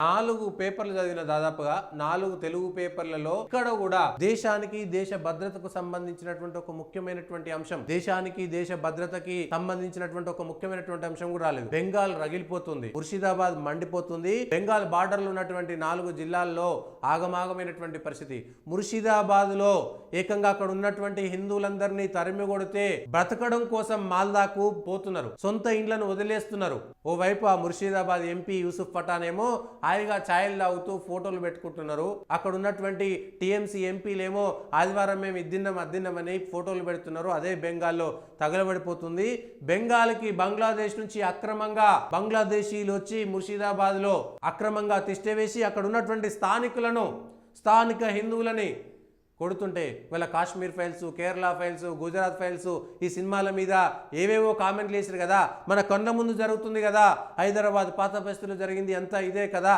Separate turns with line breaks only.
4 పేపర్లు చదివిన దాదాపుగా 4 తెలుగు పేపర్లలో ఇక్కడ కూడా దేశానికి దేశ భద్రతకు సంబంధించినటువంటి ఒక ముఖ్యమైనటువంటి అంశం, దేశానికి దేశ భద్రతకి సంబంధించినటువంటి ఒక ముఖ్యమైనటువంటి అంశం కూడా రాలేదు. బెంగాల్ రగిలిపోతుంది, ముర్షిదాబాద్ మండిపోతుంది. బెంగాల్ బార్డర్ లో ఉన్నటువంటి 4 జిల్లాల్లో ఆగమాగమైనటువంటి పరిస్థితి. ముర్షిదాబాద్ లో ఏకంగా అక్కడ ఉన్నటువంటి హిందువులందరినీ తరిమి కొడితే బ్రతకడం కోసం మాల్దాకు పోతున్నారు, సొంత ఇండ్లను వదిలేస్తున్నారు. ఓవైపు ఆ ముర్షిదాబాద్ ఎంపీ యూసుఫ్ పఠాన్ ఏమో హాయిగా ఛాయలు తాగుతూ ఫోటోలు పెట్టుకుంటున్నారు. అక్కడ ఉన్నటువంటి టీఎంసీ ఎంపీలేమో ఆదివారం మేము అద్దిన్నామని ఫోటోలు పెడుతున్నారు. అదే బెంగాల్లో తగలబడిపోతుంది. బెంగాల్కి బంగ్లాదేశ్ నుంచి అక్రమంగా బంగ్లాదేశీలు వచ్చి ముర్షిదాబాద్ లో అక్రమంగా తిష్టవేసి అక్కడ ఉన్నటువంటి స్థానిక హిందువులని కొడుతుంటే వీళ్ళ Kashmir files, Kerala files, Gujarat files ఈ సినిమాల మీద ఏవేవో కామెంట్లు వేసారు కదా. మన కళ్ళ ముందు జరుగుతుంది కదా, హైదరాబాద్ పాత బస్తీలో జరిగింది అంతా ఇదే కదా.